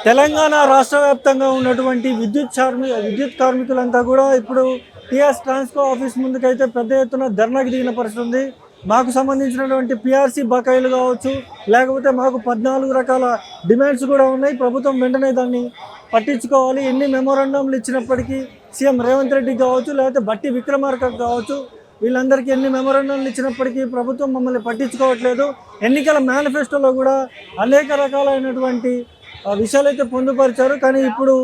తెలంగాణ రాష్ట్ర వ్యాప్తంగా ఉన్నటువంటి విద్యుత్ కార్మికులంతా కూడా ఇప్పుడు టీఎస్ ట్రాన్స్కో ఆఫీస్ ముందుకైతే పెద్ద ఎత్తున ధర్నాకి దిగిన పరిస్థితి ఉంది. మాకు సంబంధించినటువంటి పిఆర్సీ బకాయిలు కావచ్చు, లేకపోతే మాకు 14 రకాల డిమాండ్స్ కూడా ఉన్నాయి. ప్రభుత్వం వెంటనే దాన్ని పట్టించుకోవాలి. ఎన్ని మెమోరాండంలు ఇచ్చినప్పటికీ సీఎం రేవంత్ రెడ్డికి కావచ్చు, లేకపోతే బట్టి విక్రమార్కకు కావచ్చు, వీళ్ళందరికీ ఎన్ని మెమోరాండంలు ఇచ్చినప్పటికీ ప్రభుత్వం మమ్మల్ని పట్టించుకోవట్లేదు. ఎన్నికల మేనిఫెస్టోలో కూడా అనేక రకాలైనటువంటి విషయాలు అయితే పొందుపరిచారు. కానీ ఇప్పుడు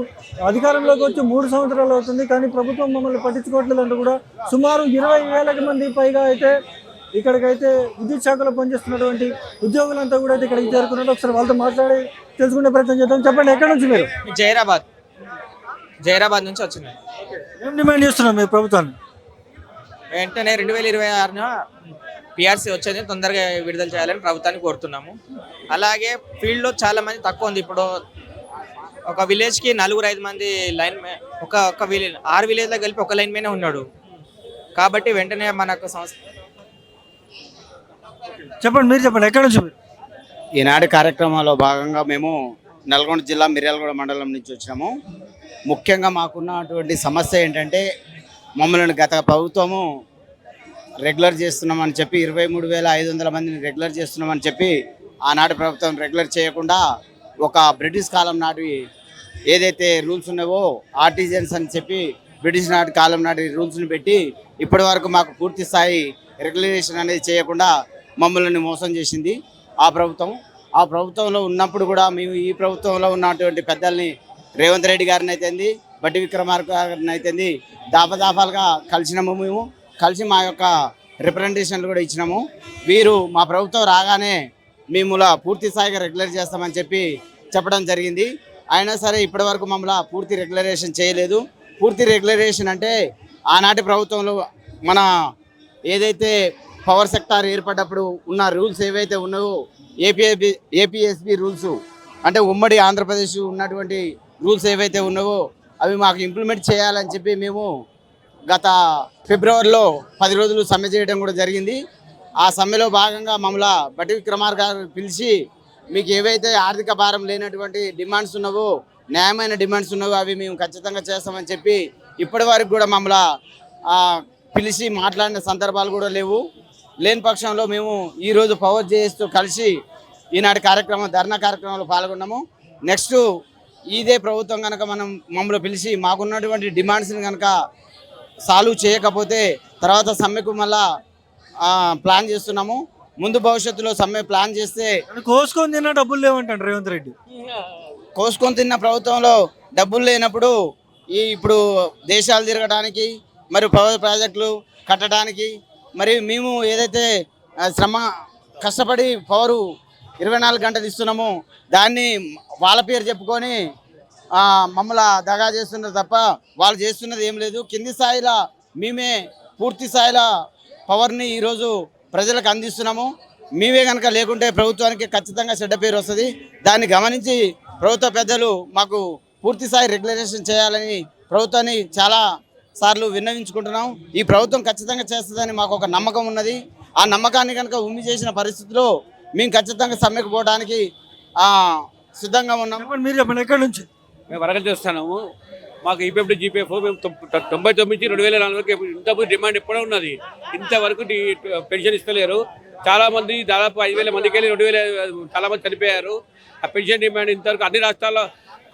అధికారంలోకి వచ్చి 3 సంవత్సరాలు అవుతుంది, కానీ ప్రభుత్వం మమ్మల్ని పట్టించుకోవట్లేదు అంటూ కూడా సుమారు 20,000 మంది పైగా అయితే ఇక్కడికైతే విద్యుత్ శాఖలో పనిచేస్తున్నటువంటి ఉద్యోగులంతా కూడా అయితే ఇక్కడికి చేరుకున్నట్టు ఒకసారి వాళ్ళతో మాట్లాడి తెలుసుకునే ప్రయత్నం చేద్దాం. చెప్పండి, ఎక్కడి నుంచి మీరు? జైరాబాద్ నుంచి వచ్చింది. ఏం డిమాండ్ చేస్తున్నారు మీరు ప్రభుత్వాన్ని? వెంటనే 2026 పిఆర్సీ వచ్చేది తొందరగా విడుదల చేయాలని ప్రభుత్వాన్ని కోరుతున్నాము. అలాగే ఫీల్డ్లో చాలా మంది తక్కువ ఉంది. ఇప్పుడు ఒక విలేజ్కి 4-5 మంది లైన్ ఒక విలేజ్ 6 విలేజ్లో కలిపి ఒక లైన్ మీదనే ఉన్నాడు. కాబట్టి వెంటనే మనకు చెప్పండి, మీరు చెప్పండి, ఎక్కడి నుంచి మీరు? ఈనాటి కార్యక్రమంలో భాగంగా మేము నల్గొండ జిల్లా మిర్యాలగూడ మండలం నుంచి వచ్చినాము. ముఖ్యంగా మాకున్నటువంటి సమస్య ఏంటంటే, మమ్మల్ని గత ప్రభుత్వము రెగ్యులర్ చేస్తున్నామని చెప్పి 23,500 మందిని రెగ్యులర్ చేస్తున్నామని చెప్పి ఆనాటి ప్రభుత్వం రెగ్యులర్ చేయకుండా ఒక బ్రిటిష్ కాలం నాటి ఏదైతే రూల్స్ ఉన్నావో ఆర్టిజన్స్ అని చెప్పి బ్రిటిష్ నాటి కాలం నాటి రూల్స్ని పెట్టి ఇప్పటి వరకు మాకు పూర్తి స్థాయి రెగ్యులేషన్ అనేది చేయకుండా మమ్మల్ని మోసం చేసింది ఆ ప్రభుత్వం. ఆ ప్రభుత్వంలో ఉన్నప్పుడు కూడా మేము ఈ ప్రభుత్వంలో ఉన్నటువంటి పెద్దల్ని రేవంత్ రెడ్డి గారిని అయితేంది, బట్టి విక్రమార్క గారిని అయితేంది దాపదాపాలుగా కలిసినాము. మేము కలిసి మా యొక్క రిప్రజెంటేషన్లు కూడా ఇచ్చినాము. వీరు మా ప్రభుత్వం రాగానే మేము పూర్తి స్థాయిగా రెగ్యులర్ చేస్తామని చెప్పి చెప్పడం జరిగింది. అయినా సరే ఇప్పటి వరకు మమ్మల్ని పూర్తి రెగ్యులరేషన్ చేయలేదు. పూర్తి రెగ్యులరేషన్ అంటే ఆనాటి ప్రభుత్వంలో మన ఏదైతే పవర్ సెక్టార్ ఏర్పడ్డప్పుడు ఉన్న రూల్స్ ఏవైతే ఉన్నాయో ఏపీఎస్బి రూల్స్ అంటే ఉమ్మడి ఆంధ్రప్రదేశ్ ఉన్నటువంటి రూల్స్ ఏవైతే ఉన్నావో అవి మాకు ఇంప్లిమెంట్ చేయాలని చెప్పి మేము గత ఫిబ్రవరిలో 10 రోజులు సమ్మె చేయడం కూడా జరిగింది. ఆ సమ్మెలో భాగంగా మమ్మల్ని బట్టి విక్రమార్క గారు పిలిచి మీకు ఏవైతే ఆర్థిక భారం లేనటువంటి డిమాండ్స్ ఉన్నావో, న్యాయమైన డిమాండ్స్ ఉన్నావో అవి మేము ఖచ్చితంగా చేస్తామని చెప్పి ఇప్పటి వరకు కూడా మమ్మల్ని పిలిచి మాట్లాడిన సందర్భాలు కూడా లేవు. లేని పక్షంలో మేము ఈరోజు పవర్ చేస్తూ కలిసి ఈనాటి ధర్నా కార్యక్రమంలో పాల్గొన్నాము. నెక్స్ట్ ఇదే ప్రభుత్వం కనుక మమ్మల్ని పిలిచి మాకున్నటువంటి డిమాండ్స్ని కనుక సాల్వ్ చేయకపోతే తర్వాత సమ్మెకు మళ్ళా ప్లాన్ చేస్తున్నాము. ముందు భవిష్యత్తులో సమ్మె ప్లాన్ చేస్తే కోసుకొని తిన్న డబ్బులు లేవంటాడు రేవంత్ రెడ్డి. కోసుకొని తిన్న ప్రభుత్వంలో డబ్బులు లేనప్పుడు ఇప్పుడు దేశాలు తిరగడానికి మరి పవర్ ప్రాజెక్టులు కట్టడానికి మరి మేము ఏదైతే కష్టపడి పవరు 24 గంటలు ఇస్తున్నామో దాన్ని వాళ్ళ పేరు చెప్పుకొని మమ్మల్ని దగా చేస్తున్నారు తప్ప వాళ్ళు చేస్తున్నది ఏం లేదు. కింది స్థాయిలో మేమే పూర్తి స్థాయిలో పవర్ని ఈరోజు ప్రజలకు అందిస్తున్నాము. మేమే కనుక లేకుంటే ప్రభుత్వానికి ఖచ్చితంగా చెడ్డ పేరు వస్తుంది. దాన్ని గమనించి ప్రభుత్వ పెద్దలు మాకు పూర్తి స్థాయి రెగ్యులేషన్ చేయాలని ప్రభుత్వాన్ని చాలా సార్లు విన్నవించుకుంటున్నాం. ఈ ప్రభుత్వం ఖచ్చితంగా చేస్తుందని మాకు ఒక నమ్మకం ఉన్నది. ఆ నమ్మకాన్ని కనుక ఉమ్మి చేసిన పరిస్థితిలో మేము ఖచ్చితంగా సమ్మెకు పోవడానికి సిద్ధంగా ఉన్నాం. మీరు చెప్పండి, ఎక్కడి నుంచి? మేము వరకలు చేస్తున్నాము. మాకు ఈపీఎఫ్ జీపీఎఫ్ మేము 99 నుంచి 2004 వరకు ఇంతకుముందు డిమాండ్ ఎప్పుడూ ఉన్నది. ఇంతవరకు పెన్షన్ ఇస్తలేరు. చాలామంది దాదాపు 5,000 మందికి వెళ్ళి 2,000 చాలామంది చనిపోయారు. ఆ పెన్షన్ డిమాండ్ ఇంతవరకు అన్ని రాష్ట్రాల్లో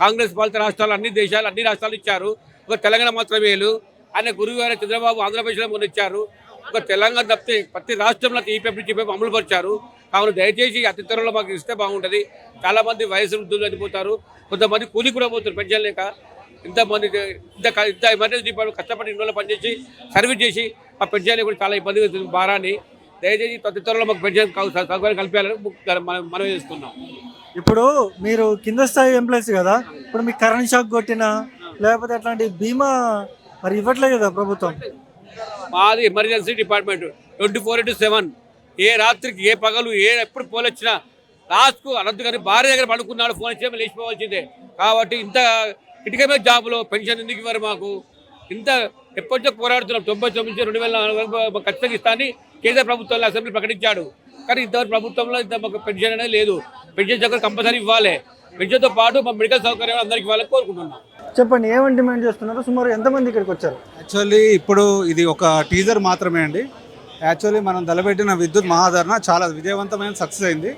కాంగ్రెస్ పాలిత రాష్ట్రాలు అన్ని రాష్ట్రాలు ఇచ్చారు. ఒక తెలంగాణ మాత్రమే వేలు. ఆయన గురువు గారు చంద్రబాబు ఆంధ్రప్రదేశ్లో ముందు ఇచ్చారు. ఒక తెలంగాణ తప్పితే ప్రతి రాష్ట్రంలో ఈపీఎఫ్ జీపీఎఫ్ అమలు పరిచారు. కావున దయచేసి అతి త్వరలో మాకు ఇస్తే బాగుంటుంది. చాలామంది వయసు వృద్ధులు చనిపోతారు, కొంతమంది కూలి కూడా పోతారు పెన్షన్ లేక. ఇంత ఎమర్జెన్సీ డిపార్ట్మెంట్ కష్టపడి ఇన్ని రోజులు పనిచేసి సర్వీస్ చేసి ఆ పెన్షన్ కూడా చాలా ఇబ్బంది అవుతుంది భారాన్ని. దయచేసి అతి త్వరలో మాకు పెన్షన్ సౌకర్యం కల్పించాలని మనం చేస్తున్నాం. ఇప్పుడు మీరు కింద స్థాయి ఎంప్లాయీస్ కదా, ఇప్పుడు మీకు కరెంట్ షాక్ కొట్టినా లేకపోతే అట్లాంటి బీమా మరి ఇవ్వట్లేదు కదా ప్రభుత్వం? మాది ఎమర్జెన్సీ డిపార్ట్మెంట్ 24/7. ఏ రాత్రికి ఏ పగలు ఎప్పుడు ఫోన్ వచ్చినా లాస్ట్కు అనంత గారి భార్య దగ్గర పడుకున్నాడు, ఫోన్ ఇచ్చే లేచిపోవాల్సిందే. కాబట్టి ఇంత ఇటుకమే జాబులో పెన్షన్ ఎందుకు ఇవ్వరు మాకు? ఇంత ఎప్పటికో పోరాడుతున్నాం. 99 నుంచి 2004 ఖచ్చితంగా ఇస్తానని కేంద్ర ప్రభుత్వంలో అసెంబ్లీ ప్రకటించాడు. కానీ ఇంతవరకు ప్రభుత్వంలో ఇంత మాకు పెన్షన్ అనేది లేదు. పెన్షన్ చక్కగా కంపల్సరీ ఇవ్వాలి. పెన్షన్తో పాటు మా మెడికల్ సౌకర్యాలు అందరికీ వాళ్ళకి కోరుకుంటున్నాం. చెప్పండి, ఏమని డిమాండ్ చేస్తున్నారు? సుమారు ఎంతమంది ఇక్కడికి వచ్చారు? యాక్చువల్లీ ఇప్పుడు ఇది ఒక టీజర్ మాత్రమే అండి. యాక్చువల్లీ మనం తలపెట్టిన విద్యుత్ మహాధరణ చాలా విజయవంతమైన సక్సెస్ అయింది.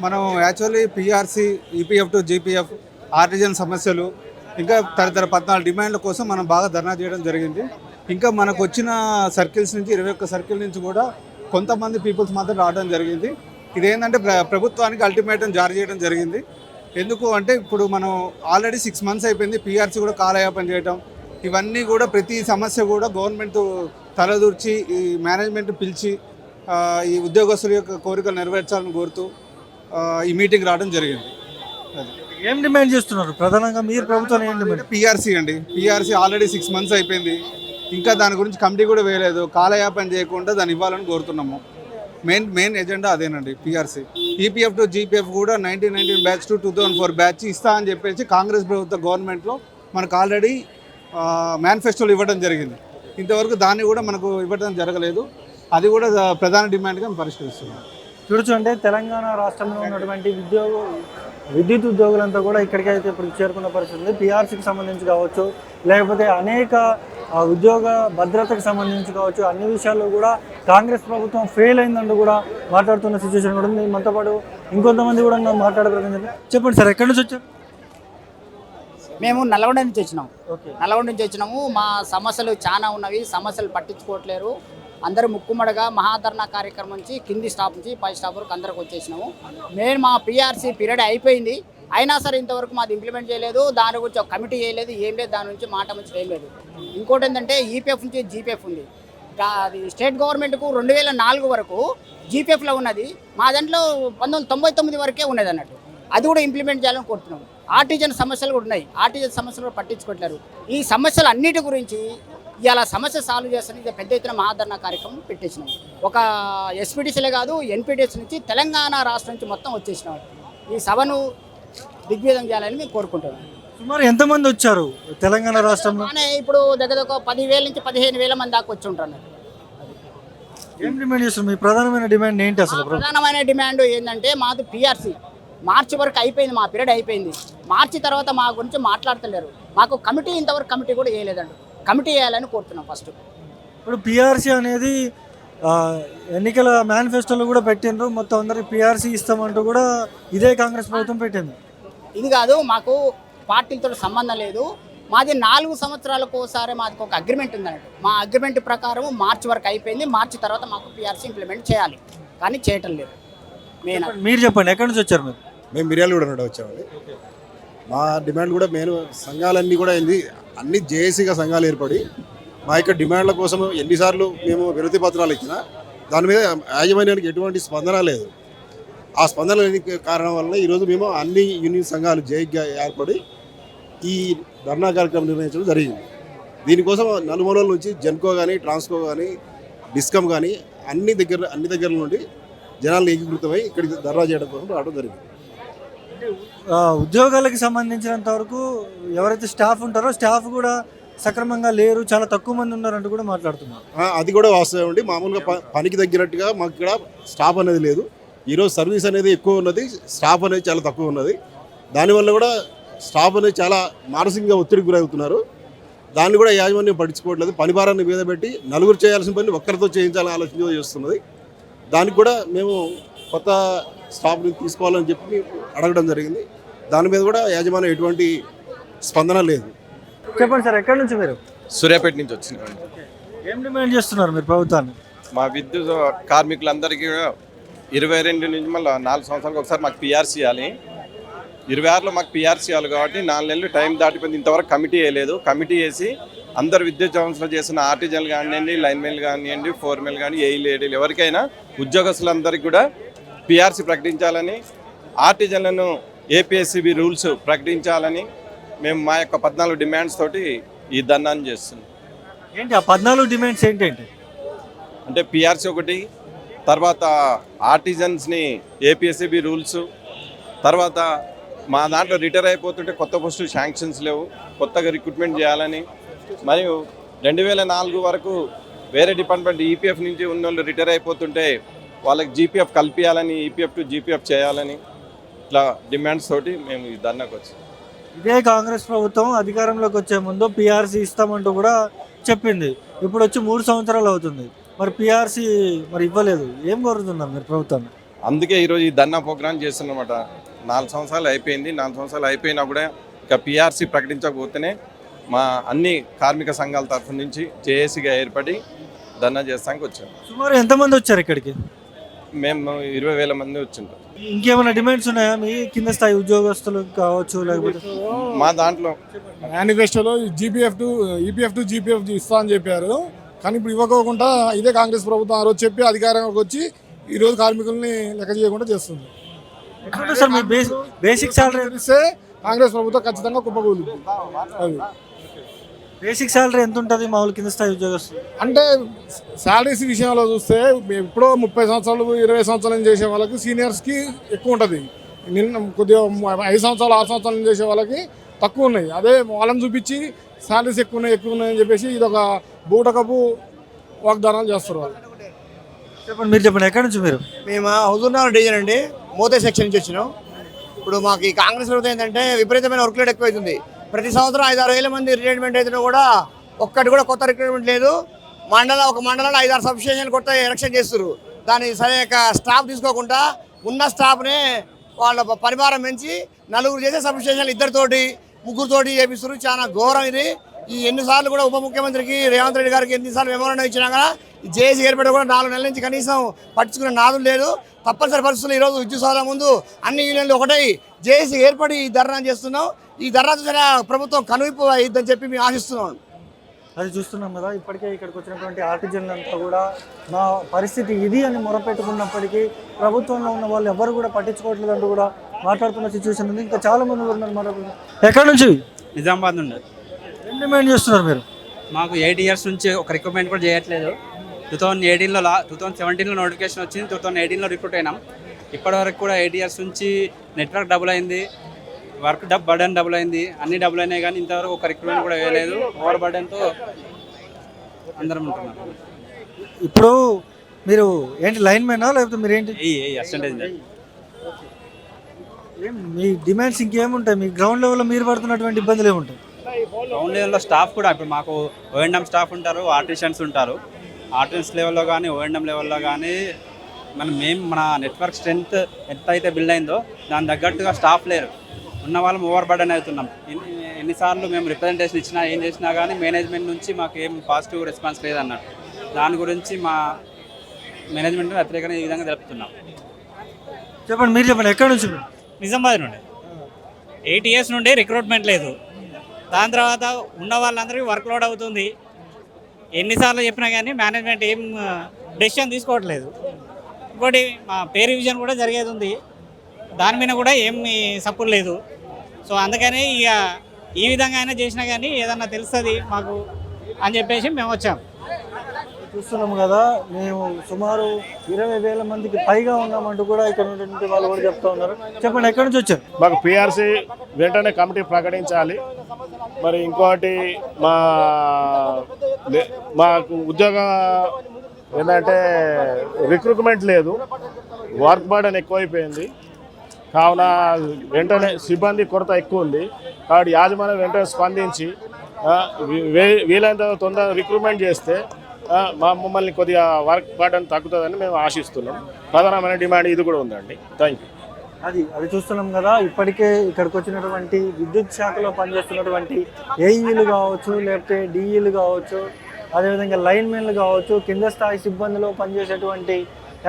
మనం actually PRC, EPF to GPF, artisan సమస్యలు, ఇంకా తదితర 14 డిమాండ్ల కోసం మనం బాగా ధర్నా చేయడం జరిగింది. ఇంకా మనకు వచ్చిన సర్కిల్స్ నుంచి 21 సర్కిల్ నుంచి కూడా కొంతమంది పీపుల్స్ మాత్రం రావడం జరిగింది. ఇదేంటంటే ప్రభుత్వానికి అల్టిమేటం జారీ చేయడం జరిగింది. ఎందుకు అంటే ఇప్పుడు మనం ఆల్రెడీ 6 మంత్స్ అయిపోయింది. పిఆర్సీ కూడా కాలయాపన చేయడం, ఇవన్నీ కూడా ప్రతి సమస్య కూడా గవర్నమెంట్ తలదూర్చి ఈ మేనేజ్మెంట్ పిలిచి ఈ ఉద్యోగస్తుల యొక్క కోరికలు నెరవేర్చాలని కోరుతూ ఈ మీటింగ్ రావడం జరిగింది. అది ఏం డిమాండ్ చేస్తున్నారు ప్రధానంగా మీరు ప్రభుత్వం? ఏం డిమాండ్? పిఆర్సీ అండి. పిఆర్సీ ఆల్రెడీ 6 మంత్స్ అయిపోయింది. ఇంకా దాని గురించి కమిటీ కూడా వేయలేదు. కాలయాపన చేయకుండా దాన్ని ఇవ్వాలని కోరుతున్నాము. మెయిన్ ఎజెండా అదేనండి పిఆర్సీ. ఈపీఎఫ్ టు జీపీఎఫ్ కూడా 1919 బ్యాచ్ టు 2004 బ్యాచ్ ఇస్తా అని చెప్పేసి కాంగ్రెస్ ప్రభుత్వ గవర్నమెంట్లో మనకు ఆల్రెడీ మేనిఫెస్టోలు ఇవ్వడం జరిగింది. ఇంతవరకు దాన్ని కూడా మనకు ఇవ్వడం జరగలేదు. అది కూడా ప్రధాన డిమాండ్గా పరిష్కరిస్తున్నాం. చూడొచ్చు, అంటే తెలంగాణ రాష్ట్రంలో ఉన్నటువంటి విద్యుత్ ఉద్యోగులంతా కూడా ఇక్కడికి అయితే ఇప్పుడు చేరుకున్న పరిస్థితి ఉంది. పిఆర్సీకి సంబంధించి కావచ్చు, లేకపోతే అనేక ఉద్యోగ భద్రతకు సంబంధించి కావచ్చు, అన్ని విషయాల్లో కూడా కాంగ్రెస్ ప్రభుత్వం ఫెయిల్ అయిందంటూ కూడా మాట్లాడుతున్న సిచ్యువేషన్ కూడా ఉంది. మనతో పాటు ఇంకొంతమంది కూడా మాట్లాడే ప్రయత్నం. చెప్పండి సార్, ఎక్కడి నుంచి వచ్చారు? మేము నల్గొండ నుంచి వచ్చినాము. ఓకే. నల్గొండ నుంచి వచ్చినాము. మా సమస్యలు చాలా ఉన్నవి, సమస్యలు పట్టించుకోవట్లేరు. అందరూ ముక్కుమడగా మహాధరణ కార్యక్రమం నుంచి కింది స్టాఫ్ నుంచి పై స్టాఫ్ వరకు అందరికి వచ్చేసినాము. మెయిన్ మా పిఆర్సీ పీరియడ్ అయిపోయింది, అయినా సరే ఇంతవరకు మాది ఇంప్లిమెంట్ చేయలేదు. దాని గురించి ఒక కమిటీ చేయలేదు, ఏం లేదు. దాని నుంచి మాట మంచి ఏం లేదు. ఇంకోటి ఏంటంటే ఈపీఎఫ్ నుంచి జీపీఎఫ్ ఉంది. అది స్టేట్ గవర్నమెంట్కు 2004 వరకు జీపీఎఫ్లో ఉన్నది. మా దాంట్లో 1999 వరకే ఉన్నది అన్నట్టు. అది కూడా ఇంప్లిమెంట్ చేయాలని కోరుతున్నాము. ఆర్టిజన్ సమస్యలు కూడా ఉన్నాయి. ఆర్టిజన్ సమస్యలు కూడా పట్టించుకోవట్లేరు. ఈ సమస్యలు అన్నిటి గురించి ఇలా సమస్య సాల్వ్ చేస్తాను ఇది పెద్ద ఎత్తున మహాధరణ కార్యక్రమం పెట్టేసినాం. ఒక ఎస్పీటీసీలే కాదు, ఎన్పీటీసీ నుంచి తెలంగాణ రాష్ట్రం నుంచి మొత్తం వచ్చేసినాం. ఈ సభను దిగ్విజయం చేయాలని మేము కోరుకుంటున్నాం. సుమారు ఎంతమంది వచ్చారు తెలంగాణ రాష్ట్రంలో? ఇప్పుడు దగ్గర 10,000 నుంచి 15,000 మంది దాకా వచ్చి ఉంటారు. ఏం డిమాండ్ చేస్తున్నారు? మీ ప్రధానమైన డిమాండ్ ఏంటి అసలు? ప్రధానమైన డిమాండ్ ఏంటంటే మాది పిఆర్సీ మార్చి వరకు అయిపోయింది, మా పీరియడ్ అయిపోయింది. మార్చి తర్వాత మా గురించి మాట్లాడతలేరు. మాకు కమిటీ ఇంతవరకు కమిటీ కూడా వేయలేదండి. కమిటీ వేయాలని కోరుతున్నాం ఫస్ట్. ఇప్పుడు పిఆర్సీ అనేది ఎన్నికల మేనిఫెస్టోలో కూడా పెట్టిండ్రు, మొత్తం అందరికి పిఆర్సీ ఇస్తామంటూ కూడా ఇదే కాంగ్రెస్ ప్రభుత్వం పెట్టింది. ఇది కాదు, మాకు పార్టీలతో సంబంధం లేదు. మాది 4 సంవత్సరాలకు ఒకసారి మాకు ఒక అగ్రిమెంట్ ఉందన్నట్టు. మా అగ్రిమెంట్ ప్రకారం మార్చి వరకు అయిపోయింది. మార్చి తర్వాత మాకు పిఆర్సీ ఇంప్లిమెంట్ చేయాలి, కానీ చేయటం లేదు. మీరు చెప్పండి, ఎక్కడి నుంచి వచ్చారు మీరు? మేము మిర్యాలగూడ నుండి వచ్చామండి. మా డిమాండ్ కూడా మెయిన్ సంఘాలన్నీ కూడా అన్ని జేఏసీగా సంఘాలు ఏర్పడి మా యొక్క డిమాండ్ల కోసం ఎన్నిసార్లు మేము వినతి పత్రాలు ఇచ్చినా దాని మీద యాజమాన్యానికి ఎటువంటి స్పందన లేదు. ఆ స్పందన లేని కారణం వల్ల ఈరోజు మేము అన్ని యూనియన్ సంఘాలు జేఏగా ఏర్పడి ఈ ధర్నా కార్యక్రమం నిర్వహించడం జరిగింది. దీనికోసం నలుమూలల నుంచి జెన్కో కానీ, ట్రాన్స్కో కానీ, డిస్కమ్ కానీ అన్ని దగ్గర నుండి జనాలు ఏకీకృతమై ఇక్కడికి ధర్నా చేయడం కోసం రావడం జరిగింది. ఉద్యోగాలకు సంబంధించినంత వరకు ఎవరైతే స్టాఫ్ ఉంటారో స్టాఫ్ కూడా సక్రమంగా లేరు, చాలా తక్కువ మంది ఉన్నారంటూ కూడా మాట్లాడుతున్నారు. అది కూడా వాస్తవం అండి. మామూలుగా పనికి తగ్గినట్టుగా మాకు ఇక్కడ స్టాఫ్ అనేది లేదు. ఈరోజు సర్వీస్ అనేది ఎక్కువ ఉన్నది, స్టాఫ్ అనేది చాలా తక్కువ ఉన్నది. దానివల్ల కూడా స్టాఫ్ అనేది చాలా మానసికంగా ఒత్తిడికి గురవుతున్నారు. దాన్ని కూడా యాజమాన్యం పట్టించుకోవట్లేదు. పని భారాన్ని మీద పెట్టి నలుగురు చేయాల్సిన పని ఒక్కరితో చేయించాలని ఆలోచన చేస్తున్నది. దానికి కూడా మేము కొత్త స్టాఫ్ని తీసుకోవాలని చెప్పి అడగడం జరిగింది. దాని మీద కూడా యాజమాన్యం ఎటువంటి స్పందన లేదు. చెప్పండి సార్, ఎక్కడి నుంచి మీరు? సూర్యాపేట నుంచి వచ్చినాం. ఏం డిమాండ్ చేస్తున్నారు మీరు ప్రభుత్వాన్ని? మా విద్యుత్ కార్మికులందరికీ 22 నుంచి మళ్ళీ 4 సంవత్సరాలకు ఒకసారి మాకు పిఆర్సీ ఇవ్వాలి. 26లో మాకు పిఆర్సీ ఇవ్వాలి కాబట్టి 4 నెలలు టైం దాటిపోయింది. ఇంతవరకు కమిటీ వేయలేదు. కమిటీ వేసి అందరు విద్యుత్ సంస్థలు చేసిన ఆర్టిజన్లు కానివ్వండి, లైన్మెన్లు కానివ్వండి, ఫోర్మెన్లు కానీ, ఏఈలేడీలు ఎవరికైనా ఉద్యోగస్తులందరికీ కూడా పిఆర్సీ ప్రకటించాలని, ఆర్టిజన్లను ఏపీఎస్సీబీ రూల్స్ ప్రకటించాలని మేము మా యొక్క 14 డిమాండ్స్ తోటి ఈ ధర్నాన్ని చేస్తున్నాం. ఏంటి ఆ 14 డిమాండ్స్ ఏంటంటే? అంటే పిఆర్సీ ఒకటి, తర్వాత ఆర్టిజన్స్ని ఏపీఎస్సీబీ రూల్స్, తర్వాత మా దాంట్లో రిటైర్ అయిపోతుంటే కొత్త పోస్టులు శాంక్షన్స్ లేవు, కొత్తగా రిక్రూట్మెంట్ చేయాలని, మరియు 2004 వరకు వేరే డిపార్ట్మెంట్ ఈపీఎఫ్ నుంచి ఉన్న వాళ్ళు రిటైర్ అయిపోతుంటే వాళ్ళకి జీపీఎఫ్ కల్పించాలని, ఈపీఎఫ్ టు జీపీఎఫ్ చేయాలని, ఇట్లా డిమాండ్స్ తోటి మేము ఈ ధర్నాకు వచ్చాం. ఇదే కాంగ్రెస్ ప్రభుత్వం అధికారంలోకి వచ్చే ముందు పిఆర్సీ ఇస్తామంటూ కూడా చెప్పింది. ఇప్పుడు వచ్చి 3 సంవత్సరాలు అవుతుంది. మరి పిఆర్సీ మరి ఇవ్వలేదు. ఏం కోరుతున్నారు మీరు ప్రభుత్వాన్ని? అందుకే ఈరోజు ఈ ధర్నా ప్రోగ్రామ్ చేస్తున్నమాట. 4 సంవత్సరాలు అయిపోయింది. 4 సంవత్సరాలు అయిపోయినా కూడా ఇక పిఆర్సీ ప్రకటించకపోతేనే మా అన్ని కార్మిక సంఘాల తరఫు నుంచి జేఏసీగా ఏర్పడి ధర్నా చేస్తానికి వచ్చాము. సుమారు ఎంతమంది వచ్చారు ఇక్కడికి? మేము 20,000 మంది వచ్చింటాం. ఇంకేమైనా డిమాండ్స్ ఉన్నాయా మీ కింద స్థాయి ఉద్యోగస్తులు కావచ్చు? లేకపోతే మా దాంట్లో మేనిఫెస్టోలో ఈపీఎఫ్ టు జీపీఎఫ్ ఇస్తా అని చెప్పారు. కానీ ఇప్పుడు ఇవ్వకోకుండా ఇదే కాంగ్రెస్ ప్రభుత్వం ఆ రోజు చెప్పి అధికారంలోకి వచ్చి ఈ రోజు కార్మికుల్ని లెక్క చేయకుండా చేస్తుంది. ఎట్లుంటుంది సార్ మీ బేసిక్ సాలరీ? ఇస్తే కాంగ్రెస్ ప్రభుత్వం ఖచ్చితంగా కుప్పకూలుతుంది. అది బేసిక్ సాలరీ ఎంత ఉంటుంది మామూలు కింద స్థాయి ఉద్యోగస్తులు? అంటే శాలరీస్ విషయంలో చూస్తే ఎప్పుడో 30 సంవత్సరాలు 20 సంవత్సరాలు చేసే వాళ్ళకి సీనియర్స్కి ఎక్కువ ఉంటుంది. నిన్న కొద్దిగా 5 సంవత్సరాలు 6 సంవత్సరాలు చేసే వాళ్ళకి తక్కువ ఉన్నాయి. అదే వాళ్ళని చూపించి శాలరీస్ ఎక్కువ ఉన్నాయని చెప్పేసి ఇది ఒక బూటకపు వాగ్దానాలు చేస్తారు వాళ్ళు. చెప్పండి, మీరు చెప్పండి. ఎక్కడి నుంచి మీరు? మేము హుజూర్నగర్ డివిజన్ అండి, మోతే సెక్షన్ నుంచి వచ్చినాం. ఇప్పుడు మాకు ఈ కాంగ్రెస్ ప్రభుత్వం ఏంటంటే విపరీతమైన వర్క్ లోడ్ ఎక్కువైతుంది. ప్రతి సంవత్సరం 5-6 వేల మంది రిటైర్మెంట్ అయినా కూడా ఒక్కటి కూడా కొత్త రిక్రూట్మెంట్ లేదు. ఒక మండలంలో 5-6 సబ్స్టేషన్లు కొత్త ఎలక్షన్ చేస్తారు. దాని సరైన స్టాఫ్ తీసుకోకుండా ఉన్న స్టాఫ్నే వాళ్ళ పరిమాణం పెంచి 4 చేసే సబ్స్టేషన్లు 2తోటి 3తోటి చేపిస్తారు. చాలా ఘోరం ఇది. ఈ ఎన్నిసార్లు కూడా ఉప ముఖ్యమంత్రికి రేవంత్ రెడ్డి గారికి ఎన్నిసార్లు మెమోరాండం ఇచ్చినా కూడా జేఏసీ ఏర్పడి కూడా 4 నెలల నుంచి కనీసం పట్టించుకునే నాదులు లేదు. తప్పనిసరి పరిస్థితులు ఈరోజు విద్యుత్ సోదాల ముందు అన్ని యూనియన్లు ఒకటై జేఏసీ ఏర్పడి ఈ ధర్నా చేస్తున్నాం. ఈ ధర్నా చూసిన ప్రభుత్వం కనువిప్పు అయ్యిద్దని చెప్పి మేము ఆశిస్తున్నాం. అది చూస్తున్నాం కదా, ఇప్పటికే ఇక్కడికి వచ్చినటువంటి ఆర్టిజన్లంతా కూడా మా పరిస్థితి ఇది అని మొరపెట్టుకున్నప్పటికీ ప్రభుత్వంలో ఉన్న వాళ్ళు ఎవరు కూడా పట్టించుకోవట్లేదు అంటూ కూడా మాట్లాడుతున్న సిచ్యువేషన్ ఉంది. ఇంకా చాలా మంది ఉన్నారు. మన ఎక్కడి నుంచి? నిజామాబాద్ నుండి. ఏం డిమాండ్ చేస్తున్నారు మీరు? మాకు 8 ఇయర్స్ నుంచి ఒక రిక్రూట్మెంట్ కూడా చేయట్లేదు. 2017లో నోటిఫికేషన్ వచ్చింది. 2018లో రిక్రూట్ అయినాం. ఇప్పటివరకు కూడా 8 ఇయర్స్ నుంచి నెట్వర్క్ డబుల్ అయింది, వర్క్ బర్డన్ డబుల్ అయింది, అన్ని డబుల్ అయినాయి. కానీ ఇంతవరకు ఒక రిక్రూట్మెంట్ కూడా వేయలేదు. ఓవర్ బర్డన్తో అందరం ఉంటున్నారు. ఇప్పుడు మీరు ఏంటి లైన్ మ్యానా లేకపోతే మీరు ఏంటి? అసిస్టెంట్. మీ డిమాండ్స్ ఇంకేముంటాయి? మీ గ్రౌండ్ లెవెల్లో మీరు పడుతున్నటువంటి ఇబ్బందులు ఏముంటాయి? గ్రౌండ్ లెవెల్లో స్టాఫ్ కూడా ఇప్పుడు మాకు ఓఎండ్ఎం స్టాఫ్ ఉంటారు, ఆర్టిషన్స్ ఉంటారు. ఆర్టిషన్స్ లెవెల్లో కానీ ఓఎండ్ఎం లెవెల్లో కానీ మన నెట్వర్క్ స్ట్రెంత్ ఎంత అయితే బిల్డ్ అయిందో దాని తగ్గట్టుగా స్టాఫ్ లేరు. ఉన్న వాళ్ళం ఓవర్ బర్డన్ అవుతున్నాం. ఎన్నిసార్లు మేము రిప్రజెంటేషన్ ఇచ్చినా ఏం చేసినా కానీ మేనేజ్మెంట్ నుంచి మాకు ఏం పాజిటివ్ రెస్పాన్స్ లేదన్నట్టు. దాని గురించి మా మేనేజ్మెంట్ వ్యతిరేకంగా ఈ విధంగా తెలుపుతున్నాం. చెప్పండి, మీరు చెప్పండి. ఎక్కడి నుంచి? నిజామాబాద్ నుండి. 8 ఇయర్స్ నుండి రిక్రూట్మెంట్ లేదు. దాని తర్వాత ఉన్న వాళ్ళందరికీ వర్క్ లోడ్ అవుతుంది. ఎన్నిసార్లు చెప్పినా కానీ మేనేజ్మెంట్ ఏం డెసిషన్ తీసుకోవట్లేదు. ఇంకోటి మా పే రివిజన్ కూడా జరిగేది ఉంది, దాని మీద కూడా ఏమి సపోర్ట్ లేదు. సో అందుకని ఇక ఈ విధంగా అయినా చేసినా కానీ ఏదన్నా తెలుస్తుంది మాకు అని చెప్పేసి మేము వచ్చాం. చూస్తున్నాము కదా, మేము సుమారు 20,000 మందికి పైగా ఉన్నామంటూ కూడా ఇక్కడ ఉన్నటువంటి వాళ్ళు కూడా చెప్తా ఉన్నారు. చెప్పండి, ఎక్కడి నుంచి వచ్చారు? మాకు పిఆర్సీ వెంటనే కమిటీ ప్రకటించాలి. మరి ఇంకోటి మాకు ఉద్యోగ ఏంటంటే రిక్రూట్మెంట్ లేదు, వర్క్ బర్డన్ ఎక్కువైపోయింది. కావున వెంటనే సిబ్బంది కొరత ఎక్కువ ఉంది. కాబట్టి యాజమాన్యం వెంటనే స్పందించి వీలైనంత తొందరగా రిక్రూట్మెంట్ చేస్తే మమ్మల్ని కొద్దిగా వర్క్ బర్డన్ తగ్గుతుందని మేము ఆశిస్తున్నాం. ప్రధానమైన డిమాండ్ ఇది కూడా ఉందండి. Thank you. అది చూస్తున్నాం కదా, ఇప్పటికే ఇక్కడికి వచ్చినటువంటి విద్యుత్ శాఖలో పనిచేస్తున్నటువంటి ఏఈలు కావచ్చు, లేకపోతే డిఈలు కావచ్చు, అదేవిధంగా లైన్ మెన్లు కావచ్చు, కింద స్థాయి సిబ్బందిలో పనిచేసేటువంటి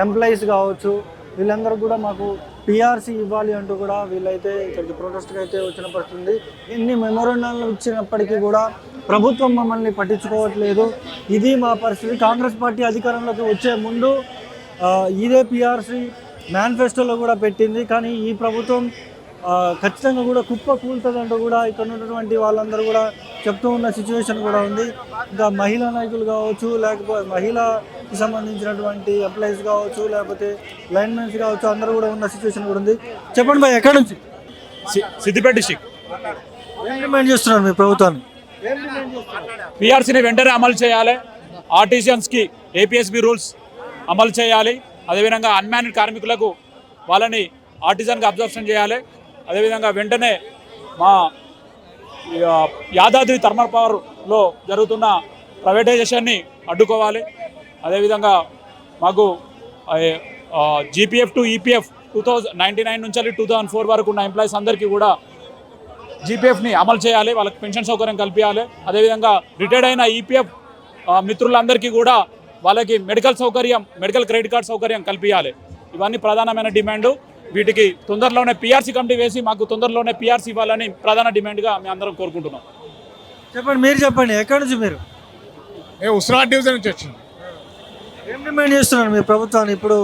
ఎంప్లాయీస్ కావచ్చు, వీళ్ళందరూ కూడా మాకు పిఆర్సీ ఇవ్వాలి అంటూ కూడా వీళ్ళైతే ఇక్కడికి ప్రొటెస్ట్గా అయితే వచ్చిన పరిస్థితుంది. ఎన్ని మెమోరాండాలు ఇచ్చినప్పటికీ కూడా ప్రభుత్వం మమ్మల్ని పట్టించుకోవట్లేదు. ఇది మా పరిస్థితి. కాంగ్రెస్ పార్టీ అధికారంలోకి వచ్చే ముందు ఇదే పిఆర్సీ మేనిఫెస్టోలో కూడా పెట్టింది. కానీ ఈ ప్రభుత్వం ఖచ్చితంగా కూడా కుప్ప కూలుతుందంటూ కూడా ఇక్కడ ఉన్నటువంటి వాళ్ళందరూ కూడా చెప్తూ ఉన్న సిచ్యువేషన్ కూడా ఉంది. ఇంకా మహిళా నాయకులు కావచ్చు, లేకపోతే మహిళకి సంబంధించినటువంటి ఎంప్లాయీస్ కావచ్చు, లేకపోతే లైన్మెన్స్ కావచ్చు, అందరూ కూడా ఉన్న సిచ్యువేషన్ కూడా ఉంది. చెప్పండి బాయ్, ఎక్కడి నుంచి? సిద్దిపేట డిస్ట్రిక్ట్. ఏం డిమాండ్ చేస్తున్నారు మీ ప్రభుత్వాన్ని? పిఆర్సీని వెంటనే అమలు చేయాలి. ఆర్టిజన్స్కి ఏపీఎస్బి రూల్స్ అమలు చేయాలి. అదేవిధంగా అన్మ్యాన్డ్ కార్మికులకు వాళ్ళని ఆర్టిజన్గా అబ్జర్ప్షన్ చేయాలి. అదేవిధంగా వెంటనే మా యాదాద్రి థర్మల్ పవర్లో జరుగుతున్న ప్రైవేటైజేషన్ని అడ్డుకోవాలి. అదేవిధంగా మాకు జీపీఎఫ్ టు ఈపీఎఫ్ 1999 నుంచి 2004 వరకు ఉన్న ఎంప్లాయీస్ అందరికీ కూడా జీపీఎఫ్ని అమలు చేయాలి, వాళ్ళకి పెన్షన్ సౌకర్యం కల్పించాలి. అదేవిధంగా రిటైర్డ్ అయిన ఈపీఎఫ్ మిత్రులందరికీ కూడా వాళ్ళకి మెడికల్ క్రెడిట్ కార్డ్ సౌకర్యం కల్పించాలి. ఇవన్నీ ప్రధానమైన డిమాండు. వీటికి తొందరలోనే పీఆర్సీ కమిటీ వేసి మాకు తొందరలోనే పీఆర్సీ ఇవ్వాలని ప్రధాన డిమాండ్గా మేము అందరం కోరుకుంటున్నాం. చెప్పండి, మీరు చెప్పండి, ఎక్కడి నుంచి మీరు? మేము హుస్నాబాద్ డివిజన్ నుంచి వచ్చింది. ఏం డిమాండ్ చేస్తున్నారు మీరు ప్రభుత్వాన్ని? ఇప్పుడు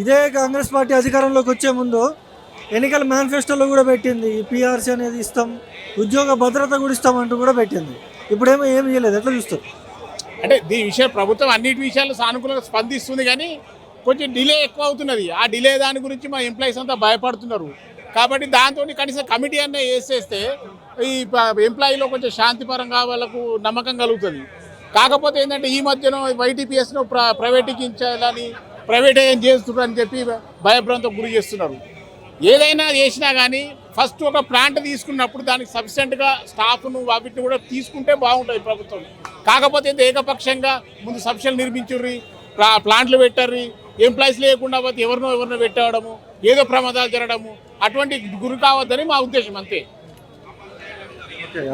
ఇదే కాంగ్రెస్ పార్టీ అధికారంలోకి వచ్చే ముందు ఎన్నికల మేనిఫెస్టోలో కూడా పెట్టింది ఈ పీఆర్సీ అనేది ఇస్తాం, ఉద్యోగ భద్రత కూడా ఇస్తామంటూ కూడా పెట్టింది. ఇప్పుడేమో ఏమి చేయలేదు. ఎట్లా చూస్తారు? అంటే దీని విషయం ప్రభుత్వం అన్నిటి విషయాలు సానుకూలంగా స్పందిస్తుంది, కానీ కొంచెం డిలే ఎక్కువ అవుతున్నది. ఆ డిలే దాని గురించి మా ఎంప్లాయీస్ అంతా భయపడుతున్నారు. కాబట్టి దాంతో కనీసం కమిటీ అన్న వేసేస్తే ఈ ఎంప్లాయీలో కొంచెం శాంతిపరంగా వాళ్ళకు నమ్మకం కలుగుతుంది. కాకపోతే ఏంటంటే ఈ మధ్యన వైటీపీఎస్ను ప్రైవేటీకరించాలని ప్రైవేటైజ్ చేస్తున్నారని చెప్పి భయభ్రాంతకు గురి చేస్తున్నారు. ఏదైనా చేసినా కానీ ఫస్ట్ ఒక ప్లాంట్ తీసుకున్నప్పుడు దానికి సఫిషియెంట్గా స్టాఫ్ను వాటిని కూడా తీసుకుంటే బాగుంటుంది ప్రభుత్వం. కాకపోతే ఏకపక్షంగా ముందు సఫిషియెంట్ నిర్మించుర్రి, ప్లాంట్లు పెట్టర్రి, ఎంప్లాయీస్ లేకుండా పోతే ఎవరినో పెట్టడము, ఏదో ప్రమాదాలు జరగడము, అటువంటి గురి కావద్దని మా ఉద్దేశం, అంతే.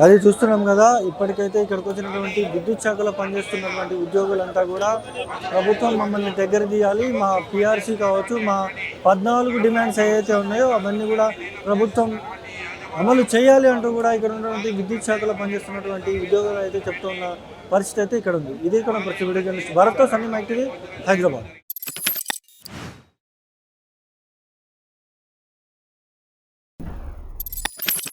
అది చూస్తున్నాం కదా. ఇప్పటికైతే ఇక్కడికి వచ్చినటువంటి విద్యుత్ శాఖలో పనిచేస్తున్నటువంటి ఉద్యోగులంతా కూడా ప్రభుత్వం మమ్మల్ని దగ్గర తీయాలి, మా పీఆర్సీ కావచ్చు, మా 14 డిమాండ్స్ ఏవైతే ఉన్నాయో అవన్నీ కూడా ప్రభుత్వం అమలు చేయాలి అంటూ కూడా ఇక్కడ ఉన్నటువంటి విద్యుత్ శాఖలో పనిచేస్తున్నటువంటి ఉద్యోగులు అయితే చెప్తున్న పరిస్థితి అయితే ఇక్కడ ఉంది. ఇది ఇక్కడ ప్రతి వీడియో జర్నలిస్ట్ భరత్తో సన్నీ మైక్ టీవీ, హైదరాబాద్.